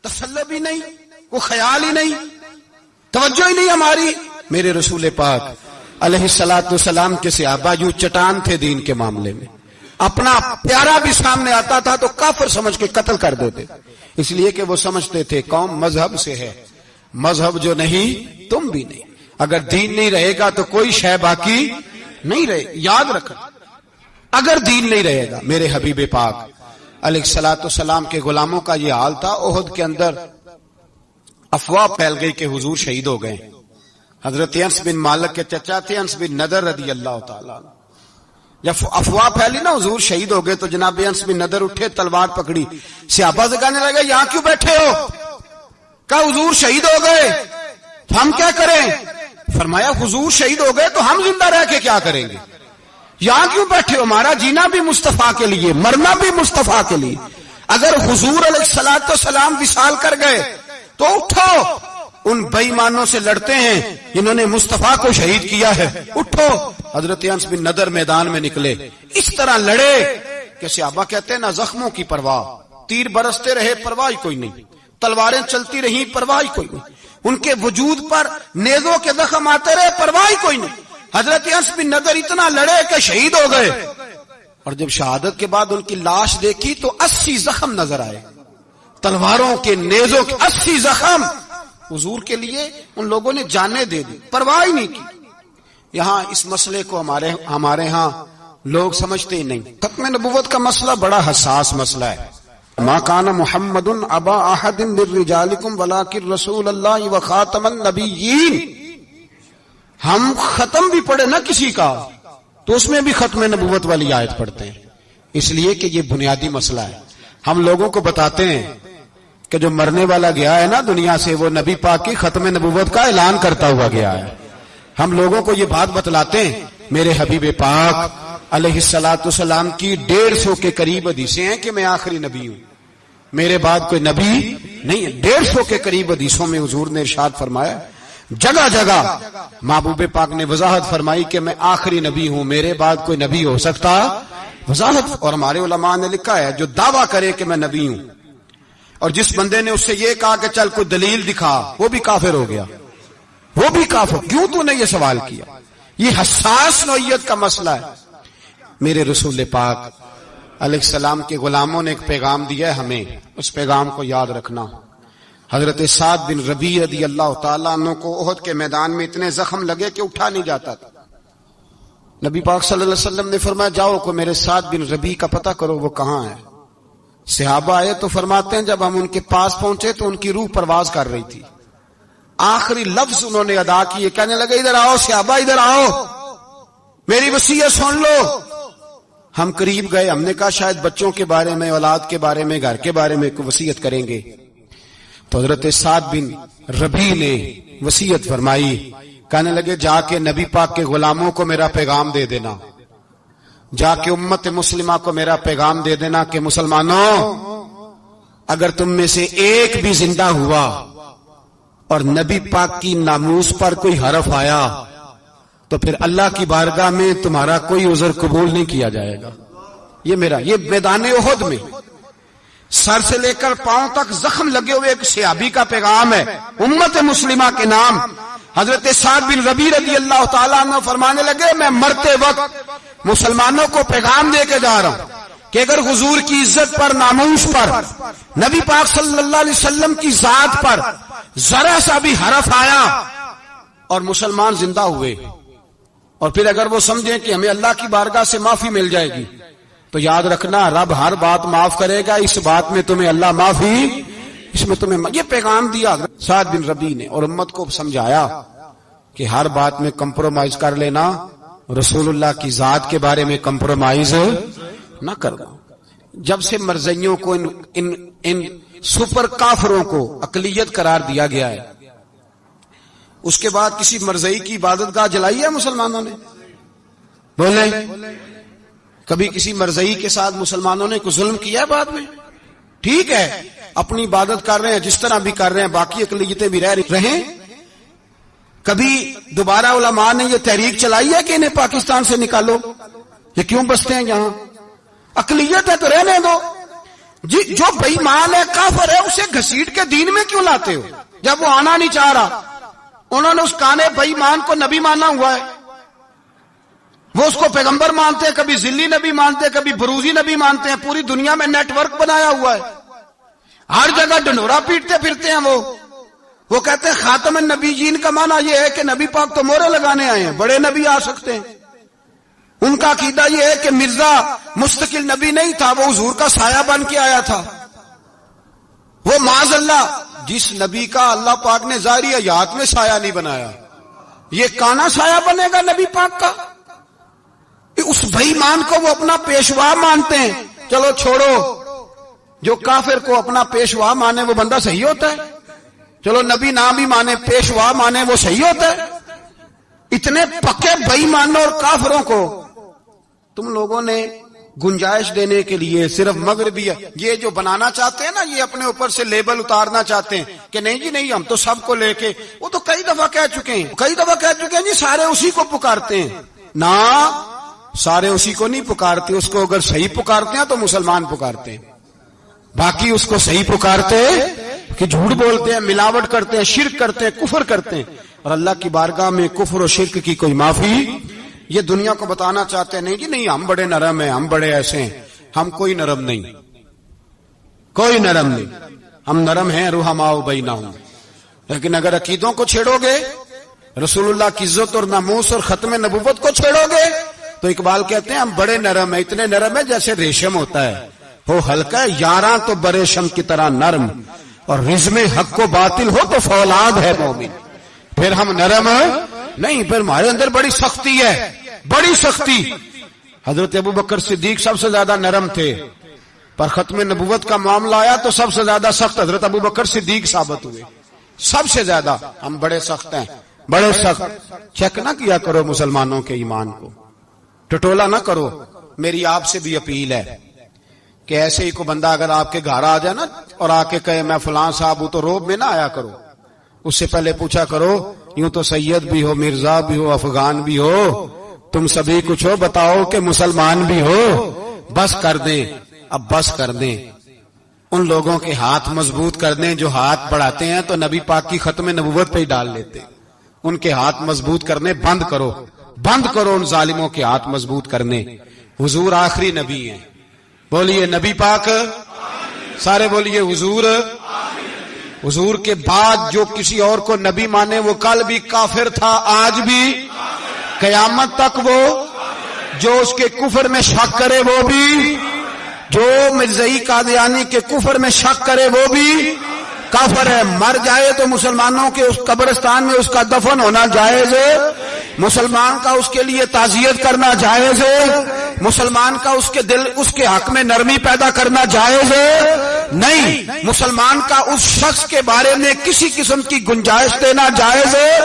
تسلی بھی نہیں، کوئی خیال ہی نہیں، توجہ ہی نہیں ہماری. میرے رسول پاک علیہ الصلوۃ والسلام کے صحابہ یوں چٹان تھے دین کے معاملے میں. اپنا پیارا بھی سامنے آتا تھا تو کافر سمجھ کے قتل کر دیتے، اس لیے کہ وہ سمجھتے تھے قوم مذہب سے ہے، مذہب جو نہیں تم بھی نہیں. اگر دین نہیں رہے گا تو کوئی شے باقی نہیں رہے. یاد رکھنا، اگر دین نہیں رہے گا. میرے حبیب پاک علیہ الصلوۃ والسلام کے غلاموں کا یہ حال تھا. احد کے اندر افواہ پھیل گئی کہ حضور شہید ہو گئے. حضرت انس بن مالک کے چچا تھے انس بن نضر رضی اللہ تعالیٰ. جب افواہ پھیلی نا حضور شہید ہو گئے تو جناب انس بن نضر اٹھے، تلوار پکڑی، صحابہ سے کہنے لگے یہاں کیوں بیٹھے ہو؟ کہا حضور شہید ہو گئے تو ہم کیا کریں؟ فرمایا حضور شہید ہو گئے تو ہم زندہ رہ کے کیا کریں گے؟ یہاں کیوں بیٹھے ہو؟ ہمارا جینا بھی مصطفیٰ کے لیے، مرنا بھی مصطفیٰ کے لیے. اگر حضور علیہ الصلوۃ والسلام وصال کر گئے تو اٹھو، ان بے ایمانوں سے لڑتے ہیں جنہوں نے مصطفیٰ کو شہید کیا ہے. اٹھو. حضرت انس بن نضر میدان میں نکلے، اس طرح لڑے کہ صحابہ کہتے ہیں نہ زخموں کی پرواہ، تیر برستے رہے پرواہ کوئی نہیں، تلواریں چلتی رہیں پرواہ کوئی نہیں، ان کے وجود پر نیزوں کے زخم آتے رہے پرواہ کوئی نہیں. حضرت انس بن نضر اتنا لڑے کہ شہید ہو گئے. اور جب شہادت کے بعد ان کی لاش دیکھی تو 80 زخم نظر آئے، تلواروں کے، نیزوں کے 80 زخم. حضور کے لیے ان لوگوں نے جانیں دے دی، پرواہ نہیں کی. یہاں اس مسئلے کو ہمارے ہاں لوگ سمجھتے ہی نہیں. ختم نبوت کا مسئلہ بڑا حساس مسئلہ ہے. ما کان محمد ابا احد من رجالکم ولکن رسول اللہ وخاتم النبیین. ہم ختم بھی پڑھے نہ کسی کا تو اس میں بھی ختم نبوت والی آیت پڑھتے ہیں، اس لیے کہ یہ بنیادی مسئلہ ہے. ہم لوگوں کو بتاتے ہیں کہ جو مرنے والا گیا ہے نا دنیا سے، وہ نبی پاک کی ختم نبوت کا اعلان کرتا ہوا گیا ہے. ہم لوگوں کو یہ بات بتلاتے ہیں. میرے حبیب پاک علیہ الصلوۃ والسلام کی 150 کے قریب حدیثیں ہیں کہ میں آخری نبی ہوں، میرے بعد کوئی نبی نہیں ہے. 150 کے قریب حدیثوں میں حضور نے ارشاد فرمایا. جگہ جگہ محبوب پاک نے وضاحت فرمائی کہ میں آخری نبی ہوں، میرے بعد کوئی نبی ہو سکتا. وضاحت. اور ہمارے علماء نے لکھا ہے جو دعویٰ کرے کہ میں نبی ہوں، اور جس بندے نے اس سے یہ کہا کہ چل کوئی دلیل دکھا، وہ بھی کافر ہو گیا. وہ بھی کافر. کیوں تو نے یہ سوال کیا؟ یہ حساس نوعیت کا مسئلہ ہے. میرے رسول پاک علیہ السلام کے غلاموں نے ایک پیغام دیا ہے ہمیں، اس پیغام کو یاد رکھنا. حضرت سعد بن ربیع رضی اللہ تعالیٰ عنہ کو احد کے میدان میں اتنے زخم لگے کہ اٹھا نہیں جاتا تھا. نبی پاک صلی اللہ علیہ وسلم نے فرمایا جاؤ کو میرے سعد بن ربیع کا پتہ کرو وہ کہاں ہے. صحابہ آئے تو فرماتے ہیں جب ہم ان کے پاس پہنچے تو ان کی روح پرواز کر رہی تھی. آخری لفظ انہوں نے ادا کیے، کہنے لگے ادھر آؤ صحابہ، ادھر آؤ، میری وصیت سن لو. ہم قریب گئے، ہم نے کہا شاید بچوں کے بارے میں، اولاد کے بارے میں، گھر کے بارے میں کوئی وصیت کریں گے. تو حضرت سعد بن ربیع نے وصیت فرمائی. کہنے لگے جا کے نبی پاک کے غلاموں کو میرا پیغام دے دینا، جا کے امت مسلمہ کو میرا پیغام دے دینا کہ مسلمانوں اگر تم میں سے ایک بھی زندہ ہوا اور نبی پاک کی ناموس پر کوئی حرف آیا تو پھر اللہ کی بارگاہ میں تمہارا کوئی عذر قبول نہیں کیا جائے گا. یہ میدان احد میں سر سے لے کر پاؤں تک زخم لگے ہوئے ایک صحابی کا پیغام ہے امت مسلمہ کے نام. حضرت سعد بن ربیع رضی اللہ تعالیٰ عنہ فرمانے لگے میں مرتے وقت مسلمانوں کو پیغام دے کے جا رہا ہوں کہ اگر حضور کی عزت پر، ناموس پر، نبی پاک صلی اللہ علیہ وسلم کی ذات پر ذرا سا بھی حرف آیا اور مسلمان زندہ ہوئے، اور پھر اگر وہ سمجھیں کہ ہمیں اللہ کی بارگاہ سے معافی مل جائے گی، تو یاد رکھنا رب ہر بات معاف کرے گا، اس بات میں تمہیں اللہ معافی، اس میں تمہیں. یہ پیغام دیا سعد بن ربیع نے اور امت کو سمجھایا کہ ہر بات میں کمپرومائز کر لینا، رسول اللہ کی ذات کے بارے میں کمپرومائز نہ کرنا. جب سے مرزائیوں کو ان سپر کافروں کو اقلیت قرار دیا گیا ہے، اس کے بعد کسی مرزائی کی عبادت گاہ جلائی ہے مسلمانوں نے؟ بولے کبھی کسی مرزائی کے ساتھ مسلمانوں نے کوئی ظلم کیا ہے بعد میں؟ ٹھیک ہے اپنی عبادت کر رہے ہیں جس طرح بھی کر رہے ہیں، باقی اقلیتیں بھی رہیں. کبھی دوبارہ علماء نے یہ تحریک چلائی ہے کہ انہیں پاکستان سے نکالو، یہ کیوں بستے ہیں یہاں؟ اقلیت ہے تو رہنے دو. جو بےمان ہے کافر ہے اسے گھسیٹ کے دین میں کیوں لاتے ہو جب وہ آنا نہیں چاہ رہا؟ انہوں نے اس کانے بےمان کو نبی مانا ہوا ہے، وہ اس کو پیغمبر مانتے ہیں، کبھی ذلی نبی مانتے ہیں، کبھی بروزی نبی مانتے ہیں، پوری دنیا میں نیٹ ورک بنایا ہوا ہے، ہر جگہ ڈنڈورا پیٹتے پھرتے ہیں۔ وہ کہتے ہیں خاتم النبیین کا معنی یہ ہے کہ نبی پاک تو مورے لگانے آئے ہیں، بڑے نبی آ سکتے ہیں۔ ان کا عقیدہ یہ ہے کہ مرزا مستقل نبی نہیں تھا، وہ حضور کا سایہ بن کے آیا تھا۔ وہ معاذ اللہ جس نبی کا اللہ پاک نے ظاہری حیات میں سایہ نہیں بنایا، یہ کانا سایہ بنے گا نبی پاک کا؟ اس بےمان کو وہ اپنا پیشوا مانتے ہیں۔ چلو چھوڑو، جو کافر کو اپنا پیشوا مانے وہ بندہ صحیح ہوتا ہے؟ چلو نبی نہ بھی مانے، پیشوا مانے، وہ صحیح ہوتا ہے؟ اتنے پکے بےمانوں اور کافروں کو تم لوگوں نے گنجائش دینے کے لیے صرف مغربی یہ جو بنانا چاہتے ہیں نا، یہ اپنے اوپر سے لیبل اتارنا چاہتے ہیں کہ نہیں جی نہیں، ہم تو سب کو لے کے، وہ تو کئی دفعہ کہہ چکے ہیں جی سارے اسی کو پکارتے ہیں۔ نہ، سارے اسی کو نہیں پکارتے، اس کو اگر صحیح پکارتے ہیں تو مسلمان پکارتے ہیں، باقی اس کو صحیح پکارتے کہ جھوٹ بولتے ہیں، ملاوٹ کرتے ہیں، شرک کرتے ہیں، کفر کرتے ہیں۔ اور اللہ کی بارگاہ میں کفر و شرک کی کوئی معافی، یہ دنیا کو بتانا چاہتے ہیں نہیں جی نہیں، ہم بڑے نرم ہیں، ہم بڑے ایسے ہیں۔ ہم کوئی نرم نہیں، کوئی نرم نہیں، ہم نرم ہیں رحماء بینہم۔ لیکن اگر عقیدوں کو چھیڑو گے، رسول اللہ کی عزت اور ناموس اور ختم نبوت کو چھیڑو گے، تو اقبال کہتے ہیں ہم بڑے نرم ہیں، اتنے نرم ہیں جیسے ریشم ہوتا ہے، ہو ہلکا ہے یاراں تو بریشم کی طرح نرم، اور رزم حق و باطل ہو تو فولاد ہے مومن۔ پھر ہم نرم نہیں، پھر ہمارے اندر بڑی سختی ہے، بڑی سختی۔ حضرت ابوبکر صدیق سب سے زیادہ نرم تھے، پر ختم نبوت کا معاملہ آیا تو سب سے زیادہ سخت حضرت ابوبکر صدیق ثابت ہوئے، سب سے زیادہ۔ ہم بڑے سخت ہیں، بڑے سخت۔ چیک نہ کیا کرو مسلمانوں کے ایمان کو، ٹٹولا نہ کرو۔ میری آپ سے بھی اپیل ہے کہ ایسے ہی کو بندہ اگر آپ کے گھر آ جائے نا اور آ کے کہے میں فلاں صاحب ہوں، تو روب میں نہ آیا کرو، اس سے پہلے پوچھا کرو یوں تو سید بھی ہو، مرزا بھی ہو، افغان بھی ہو، تم سبھی کچھ ہو، بتاؤ کہ مسلمان بھی ہو۔ بس کر دیں، اب بس کر دیں، ان لوگوں کے ہاتھ مضبوط کر دیں جو ہاتھ بڑھاتے ہیں تو نبی پاک کی ختم نبوت پہ ہی ڈال لیتے، ان کے ہاتھ مضبوط کرنے بند کرو، بند کرو ان ظالموں کے ہاتھ مضبوط کرنے۔ حضور آخری نبی ہیں، بولیے نبی پاک، سارے بولیے حضور۔ حضور کے بعد جو کسی اور کو نبی مانے وہ کل بھی کافر تھا، آج بھی، قیامت تک وہ، جو اس کے کفر میں شک کرے وہ بھی، جو مرزائی قادیانی کے کفر میں شک کرے وہ بھی کافر ہے۔ مر جائے تو مسلمانوں کے اس قبرستان میں اس کا دفن ہونا جائز ہے، مسلمان کا اس کے لیے تعزیت کرنا جائز ہے، مسلمان کا اس کے دل، اس کے حق میں نرمی پیدا کرنا جائز ہے نہیں، مسلمان کا اس شخص کے بارے میں کسی قسم کی گنجائش دینا جائز ہے۔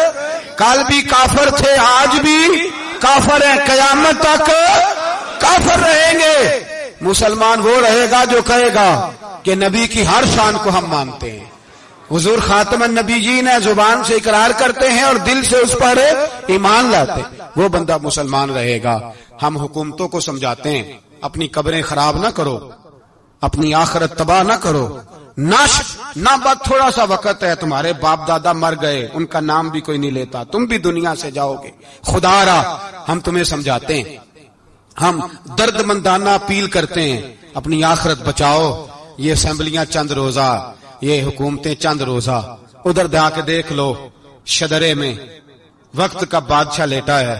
کل بھی کافر تھے، آج بھی کافر ہیں، قیامت تک کافر رہیں گے۔ مسلمان وہ رہے گا جو کہے گا کہ نبی کی ہر شان کو ہم مانتے ہیں، حضور خاتم النبیین ہے، زبان سے اقرار کرتے ہیں اور دل سے اس پر ایمان لاتے، وہ بندہ مسلمان رہے گا۔ ہم حکومتوں کو سمجھاتے ہیں اپنی قبریں خراب نہ کرو، اپنی آخرت تباہ نہ کرو، نہ بس تھوڑا سا وقت ہے، تمہارے باپ دادا مر گئے، ان کا نام بھی کوئی نہیں لیتا، تم بھی دنیا سے جاؤ گے، خدا را ہم تمہیں سمجھاتے ہیں، ہم درد مندانہ اپیل کرتے ہیں، اپنی آخرت بچاؤ۔ یہ اسمبلیاں چند روزہ، یہ حکومتیں چند روزہ، ادھر جا کے دیکھ لو شدرے میں وقت کا بادشاہ لیٹا ہے،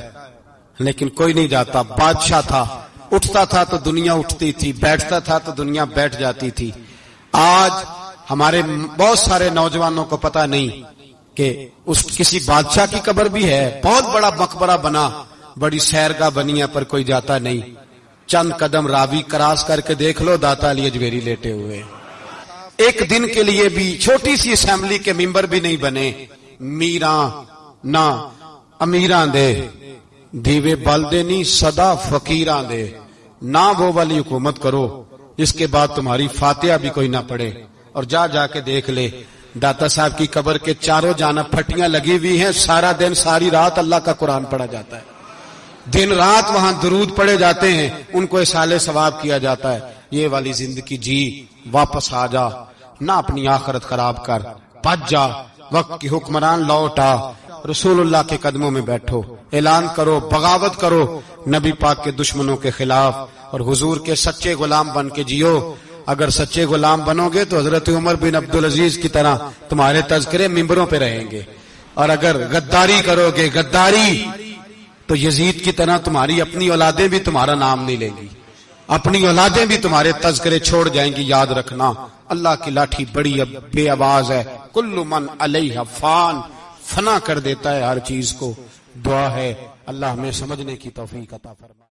لیکن کوئی نہیں جاتا۔ بادشاہ تھا، اٹھتا تھا تو دنیا اٹھتی تھی، بیٹھتا تھا تو دنیا بیٹھ جاتی تھی۔ آج ہمارے بہت سارے نوجوانوں کو پتہ نہیں کہ اس کسی بادشاہ کی قبر بھی ہے، بہت بڑا مقبرہ بنا، بڑی سیرگاہ بنی ہے، پر کوئی جاتا نہیں۔ چند قدم راوی کراس کر کے دیکھ لو، داتا علی اجمیری لیٹے ہوئے، ایک دن کے لیے بھی چھوٹی سی اسمبلی کے ممبر بھی نہیں بنے۔ میراں نہ امیراں دے دیوے بلدے نہیں صدا فقیراں دے، نہ وہ والی حکومت کرو جس کے بعد تمہاری فاتحہ بھی کوئی نہ پڑھے۔ اور جا کے دیکھ لے داتا صاحب کی قبر کے چاروں جانب پھٹیاں لگی ہوئی ہیں، سارا دن ساری رات اللہ کا قرآن پڑھا جاتا ہے، دن رات وہاں درود پڑھے جاتے ہیں، ان کو اصالہ ثواب کیا جاتا ہے۔ یہ والی زندگی جی واپس آ جا، نہ اپنی آخرت خراب کر، بچ جا، وقت کی حکمران لوٹ آ، رسول اللہ کے قدموں میں بیٹھو، اعلان کرو، بغاوت کرو نبی پاک کے دشمنوں کے خلاف، اور حضور کے سچے غلام بن کے جیو۔ اگر سچے غلام بنو گے تو حضرت عمر بن عبدالعزیز کی طرح تمہارے تذکرے ممبروں پہ رہیں گے، اور اگر غداری کرو گے، غداری، تو یزید کی طرح تمہاری اپنی اولادیں بھی تمہارا نام نہیں لیں گی، اپنی اولادیں بھی تمہارے تذکرے چھوڑ جائیں گی۔ یاد رکھنا، اللہ کی لاٹھی بڑی بے آواز ہے، کل من علیہ فان، فنا کر دیتا ہے ہر چیز کو۔ دعا ہے اللہ ہمیں سمجھنے کی توفیق عطا فرمائے۔